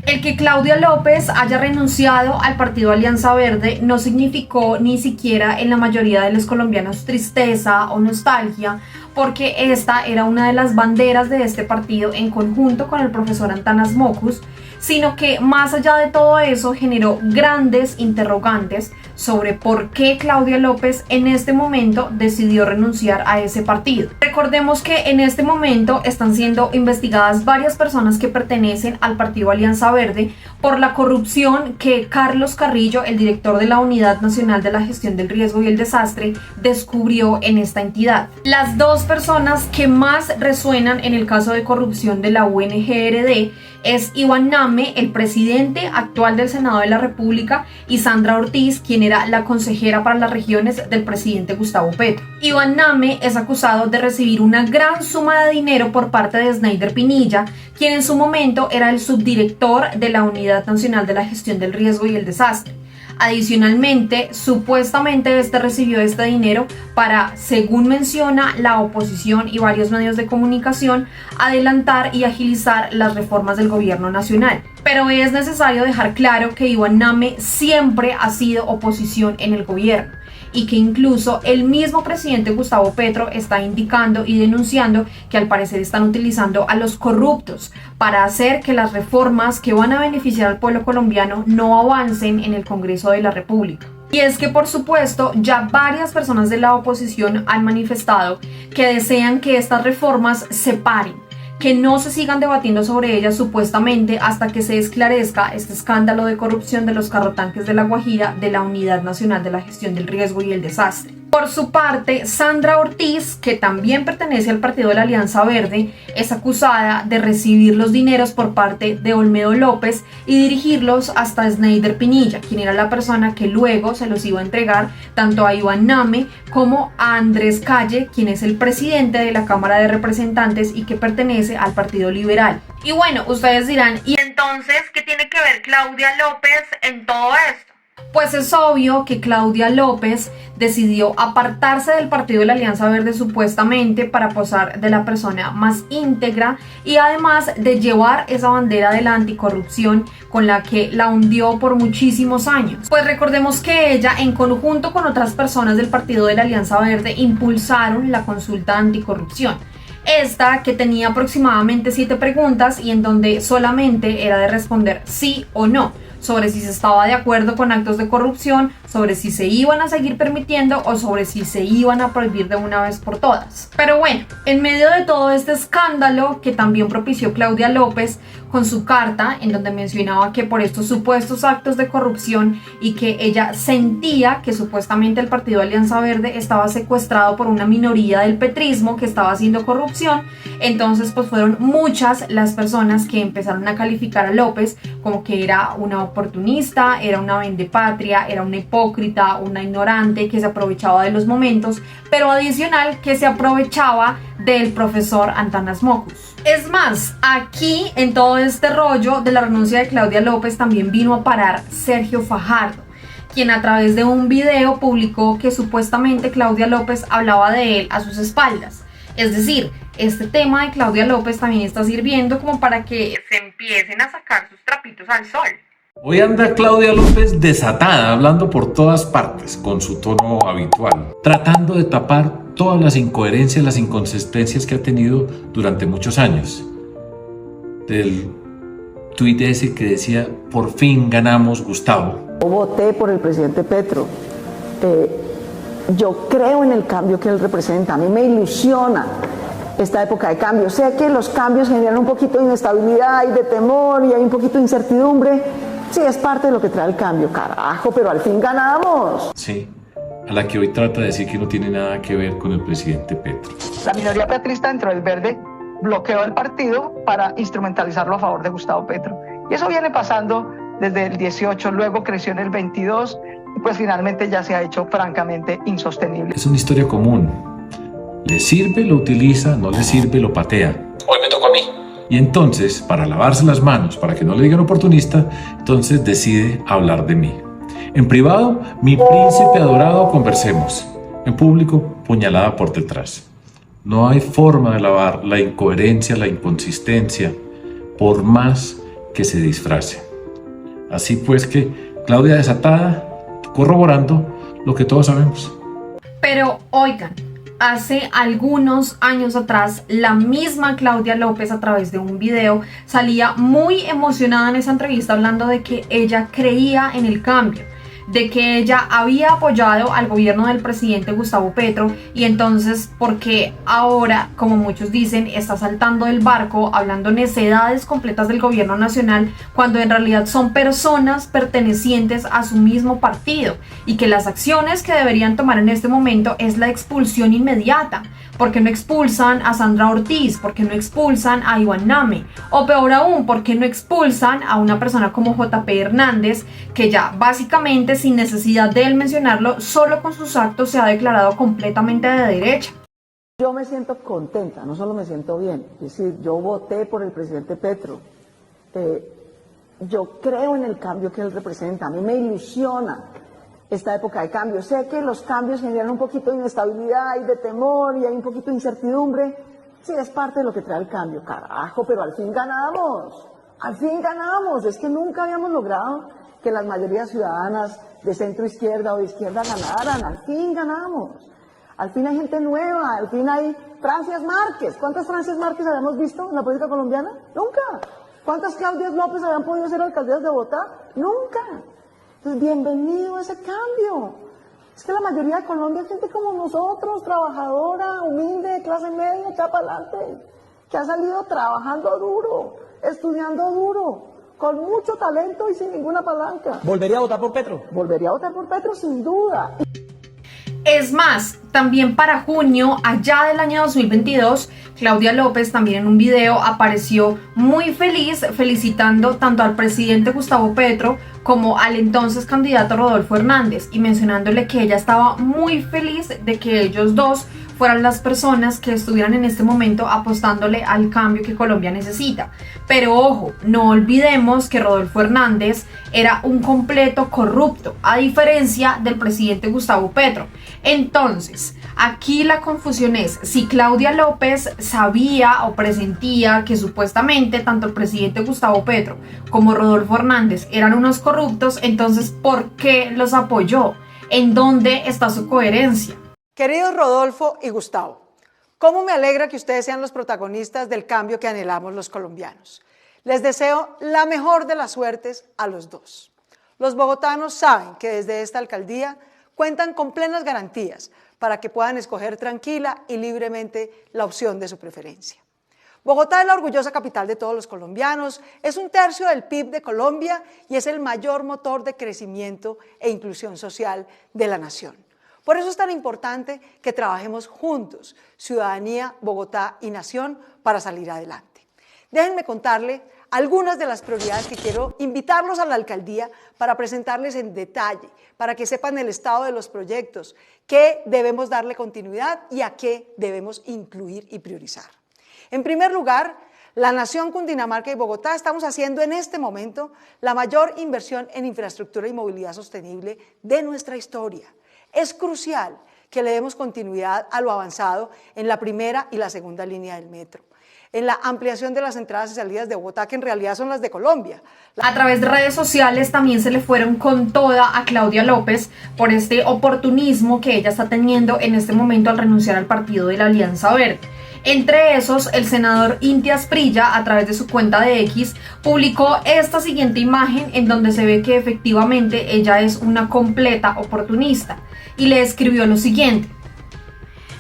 El que Claudia López haya renunciado al partido Alianza Verde no significó ni siquiera en la mayoría de los colombianos tristeza o nostalgia, porque esta era una de las banderas de este partido en conjunto con el profesor Antanas Mockus, sino que más allá de todo eso generó grandes interrogantes sobre por qué Claudia López en este momento decidió renunciar a ese partido. Recordemos que en este momento están siendo investigadas varias personas que pertenecen al partido Alianza Verde por la corrupción que Carlos Carrillo, el director de la Unidad Nacional de la Gestión del Riesgo y el Desastre, descubrió en esta entidad. Las dos personas que más resuenan en el caso de corrupción de la UNGRD es Iván Name, el presidente actual del Senado de la República, y Sandra Ortiz, quien era la consejera para las regiones del presidente Gustavo Petro. Iván Name es acusado de recibir una gran suma de dinero por parte de Snyder Pinilla, quien en su momento era el subdirector de la Unidad Nacional de la Gestión del Riesgo y el Desastre. Adicionalmente, supuestamente recibió este dinero para, según menciona la oposición y varios medios de comunicación, adelantar y agilizar las reformas del gobierno nacional. Pero es necesario dejar claro que Iván Name siempre ha sido oposición en el gobierno y que incluso el mismo presidente Gustavo Petro está indicando y denunciando que al parecer están utilizando a los corruptos para hacer que las reformas que van a beneficiar al pueblo colombiano no avancen en el Congreso de la República. Y es que, por supuesto, ya varias personas de la oposición han manifestado que desean que estas reformas se paren, que no se sigan debatiendo sobre ellas supuestamente hasta que se esclarezca este escándalo de corrupción de los carrotanques de La Guajira de la Unidad Nacional de la Gestión del Riesgo y el Desastre. Por su parte, Sandra Ortiz, que también pertenece al partido de la Alianza Verde, es acusada de recibir los dineros por parte de Olmedo López y dirigirlos hasta Snyder Pinilla, quien era la persona que luego se los iba a entregar tanto a Iván Name como a Andrés Calle, quien es el presidente de la Cámara de Representantes y que pertenece al Partido Liberal. Y bueno, ustedes dirán, ¿y entonces qué tiene que ver Claudia López en todo esto? Pues es obvio que Claudia López decidió apartarse del partido de la Alianza Verde supuestamente para posar de la persona más íntegra y además de llevar esa bandera de la anticorrupción con la que la hundió por muchísimos años. Pues recordemos que ella, en conjunto con otras personas del partido de la Alianza Verde, impulsaron la consulta anticorrupción. Esta que tenía aproximadamente 7 preguntas y en donde solamente era de responder sí o no sobre si se estaba de acuerdo con actos de corrupción, sobre si se iban a seguir permitiendo o sobre si se iban a prohibir de una vez por todas. Pero bueno, en medio de todo este escándalo que también propició Claudia López con su carta en donde mencionaba que por estos supuestos actos de corrupción y que ella sentía que supuestamente el partido Alianza Verde estaba secuestrado por una minoría del petrismo que estaba haciendo corrupción, entonces pues fueron muchas las personas que empezaron a calificar a López como que era una oportunista, era una vendepatria, era una hipócrita, una ignorante que se aprovechaba de los momentos, pero adicional que se aprovechaba del profesor Antanas Mockus. Es más, aquí en todo este rollo de la renuncia de Claudia López también vino a parar Sergio Fajardo, quien a través de un video publicó que supuestamente Claudia López hablaba de él a sus espaldas. Es decir, este tema de Claudia López también está sirviendo como para que se empiecen a sacar sus trapitos al sol. Hoy anda Claudia López desatada, hablando por todas partes con su tono habitual, tratando de tapar todas las incoherencias, las inconsistencias que ha tenido durante muchos años. Del tuit ese que decía, por fin ganamos, Gustavo. Yo voté por el presidente Petro. Yo creo en el cambio que él representa. A mí me ilusiona esta época de cambio. Sé que los cambios generan un poquito de inestabilidad y de temor y hay un poquito de incertidumbre. Sí, es parte de lo que trae el cambio, carajo, pero al fin ganamos. Sí, a la que hoy trata de decir que no tiene nada que ver con el presidente Petro. La minoría petrista dentro del Verde bloqueó el partido para instrumentalizarlo a favor de Gustavo Petro. Y eso viene pasando desde el 18, luego creció en el 22 y pues finalmente ya se ha hecho francamente insostenible. Es una historia común. Le sirve, lo utiliza, no le sirve, lo patea. Hoy me tocó a mí. Y entonces, para lavarse las manos, para que no le digan oportunista, entonces decide hablar de mí. En privado, mi príncipe adorado, conversemos. En público, puñalada por detrás. No hay forma de lavar la incoherencia, la inconsistencia, por más que se disfrace. Así pues que Claudia desatada, corroborando lo que todos sabemos. Pero oigan, hace algunos años atrás, la misma Claudia López, a través de un video, salía muy emocionada en esa entrevista hablando de que ella creía en el cambio, de que ella había apoyado al gobierno del presidente Gustavo Petro, y entonces porque ahora, como muchos dicen, está saltando del barco hablando necedades completas del gobierno nacional, cuando en realidad son personas pertenecientes a su mismo partido, y que las acciones que deberían tomar en este momento es la expulsión inmediata. ¿Por qué no expulsan a Sandra Ortiz? ¿Por qué no expulsan a Iván Name? O peor aún, ¿por qué no expulsan a una persona como JP Hernández, que ya básicamente, sin necesidad de él mencionarlo, solo con sus actos se ha declarado completamente de derecha? Yo me siento contenta, no solo me siento bien, es decir, yo voté por el presidente Petro, yo creo en el cambio que él representa, a mí me ilusiona esta época de cambio. Sé que los cambios generan un poquito de inestabilidad y de temor y hay un poquito de incertidumbre. Sí, es parte de lo que trae el cambio, carajo, pero al fin ganamos. Al fin ganamos. Es que nunca habíamos logrado que las mayorías ciudadanas de centro izquierda o de izquierda ganaran. Al fin ganamos. Al fin hay gente nueva, al fin hay Francias Márquez. ¿Cuántas Francias Márquez habíamos visto en la política colombiana? Nunca. ¿Cuántas Claudias López habían podido ser alcaldesas de Bogotá? Nunca. Entonces, bienvenido a ese cambio. Es que la mayoría de Colombia es gente como nosotros, trabajadora, humilde, de clase media, echada para adelante, que ha salido trabajando duro, estudiando duro, con mucho talento y sin ninguna palanca. ¿Volvería a votar por Petro? Volvería a votar por Petro, sin duda. Es más, también para junio, allá del año 2022, Claudia López también en un video apareció muy feliz, felicitando tanto al presidente Gustavo Petro como al entonces candidato Rodolfo Hernández, y mencionándole que ella estaba muy feliz de que ellos dos fueran las personas que estuvieran en este momento apostándole al cambio que Colombia necesita. Pero ojo, no olvidemos que Rodolfo Hernández era un completo corrupto, a diferencia del presidente Gustavo Petro. Entonces, aquí la confusión es si Claudia López sabía o presentía que supuestamente tanto el presidente Gustavo Petro como Rodolfo Hernández eran unos corruptos, entonces ¿por qué los apoyó? ¿En dónde está su coherencia? Queridos Rodolfo y Gustavo, cómo me alegra que ustedes sean los protagonistas del cambio que anhelamos los colombianos. Les deseo la mejor de las suertes a los dos. Los bogotanos saben que desde esta alcaldía cuentan con plenas garantías para que puedan escoger tranquila y libremente la opción de su preferencia. Bogotá es la orgullosa capital de todos los colombianos, es 1/3 del PIB de Colombia y es el mayor motor de crecimiento e inclusión social de la nación. Por eso es tan importante que trabajemos juntos, ciudadanía, Bogotá y nación, para salir adelante. Déjenme contarles algunas de las prioridades que quiero invitarlos a la alcaldía para presentarles en detalle, para que sepan el estado de los proyectos, qué debemos darle continuidad y a qué debemos incluir y priorizar. En primer lugar, la Nación, Cundinamarca y Bogotá estamos haciendo en este momento la mayor inversión en infraestructura y movilidad sostenible de nuestra historia. Es crucial que le demos continuidad a lo avanzado en la primera y la segunda línea del metro, en la ampliación de las entradas y salidas de Bogotá, que en realidad son las de Colombia. A través de redes sociales también se le fueron con toda a Claudia López por este oportunismo que ella está teniendo en este momento al renunciar al partido de la Alianza Verde. Entre esos, el senador Inti Asprilla, a través de su cuenta de X, publicó esta siguiente imagen en donde se ve que efectivamente ella es una completa oportunista, y le escribió lo siguiente: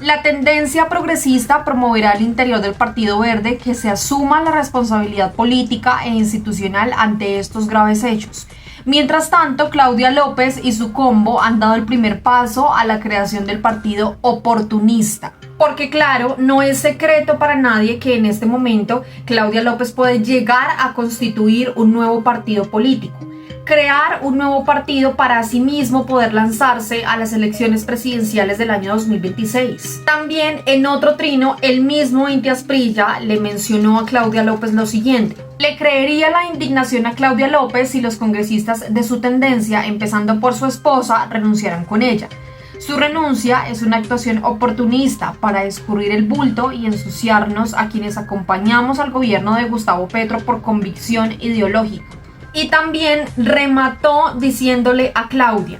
la tendencia progresista promoverá al interior del Partido Verde que se asuma la responsabilidad política e institucional ante estos graves hechos. Mientras tanto, Claudia López y su combo han dado el primer paso a la creación del partido oportunista. Porque claro, no es secreto para nadie que en este momento Claudia López puede llegar a constituir un nuevo partido político, crear un nuevo partido para asimismo poder lanzarse a las elecciones presidenciales del año 2026. También en otro trino, el mismo Inti Asprilla le mencionó a Claudia López lo siguiente: le creería la indignación a Claudia López si los congresistas de su tendencia, empezando por su esposa, renunciaran con ella. Su renuncia es una actuación oportunista para escurrir el bulto y ensuciarnos a quienes acompañamos al gobierno de Gustavo Petro por convicción ideológica. Y también remató diciéndole a Claudia: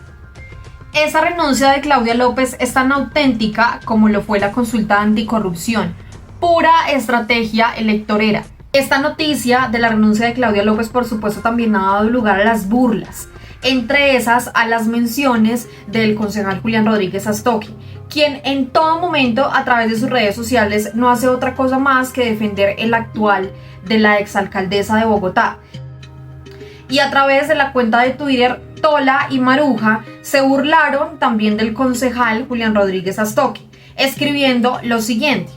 esa renuncia de Claudia López es tan auténtica como lo fue la consulta anticorrupción, pura estrategia electorera. Esta noticia de la renuncia de Claudia López, por supuesto, también ha dado lugar a las burlas, entre esas a las menciones del concejal Julián Rodríguez Astoque, quien en todo momento a través de sus redes sociales no hace otra cosa más que defender el actual de la exalcaldesa de Bogotá. Y a través de la cuenta de Twitter Tola y Maruja se burlaron también del concejal Julián Rodríguez Astoque, escribiendo lo siguiente: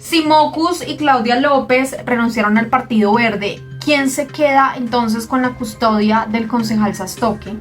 si Mockus y Claudia López renunciaron al Partido Verde, ¿quién se queda entonces con la custodia del concejal Astoque?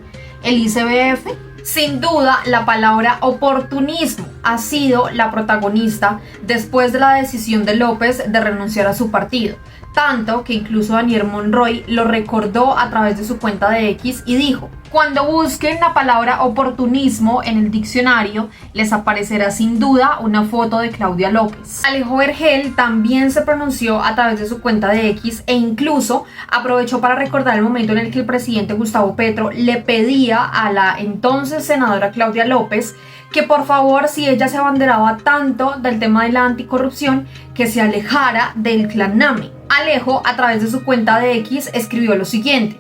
¿El ICBF? Sin duda, la palabra oportunismo ha sido la protagonista después de la decisión de López de renunciar a su partido, tanto que incluso Daniel Monroy lo recordó a través de su cuenta de X y dijo: cuando busquen la palabra oportunismo en el diccionario, les aparecerá sin duda una foto de Claudia López. Alejo Vergel también se pronunció a través de su cuenta de X e incluso aprovechó para recordar el momento en el que el presidente Gustavo Petro le pedía a la entonces senadora Claudia López que por favor, si ella se abanderaba tanto del tema de la anticorrupción, que se alejara del clan Name. Alejo, a través de su cuenta de X, escribió lo siguiente: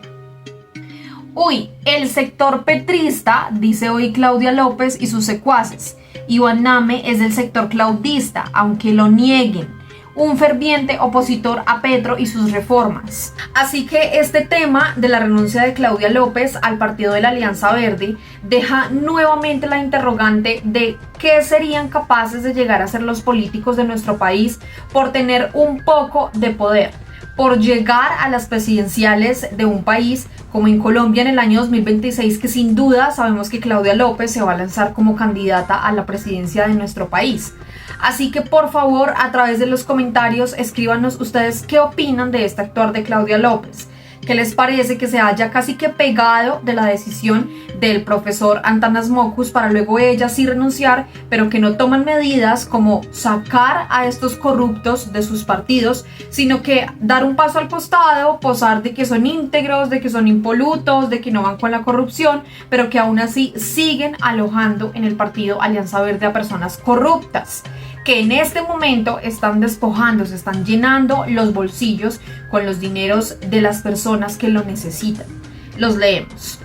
uy, el sector petrista, dice hoy Claudia López y sus secuaces. Iván Name es del sector claudista, aunque lo nieguen. Un ferviente opositor a Petro y sus reformas. Así que este tema de la renuncia de Claudia López al partido de la Alianza Verde deja nuevamente la interrogante de qué serían capaces de llegar a ser los políticos de nuestro país por tener un poco de poder, por llegar a las presidenciales de un país como en Colombia en el año 2026, que sin duda sabemos que Claudia López se va a lanzar como candidata a la presidencia de nuestro país. Así que por favor, a través de los comentarios, escríbanos ustedes qué opinan de este actuar de Claudia López. ¿Qué les parece que se haya casi que pegado de la decisión del profesor Antanas Mockus para luego ella sí renunciar, pero que no toman medidas como sacar a estos corruptos de sus partidos, sino que dar un paso al costado, posar de que son íntegros, de que son impolutos, de que no van con la corrupción, pero que aún así siguen alojando en el partido Alianza Verde a personas corruptas, que en este momento están despojando, se están llenando los bolsillos con los dineros de las personas que lo necesitan? Los leemos.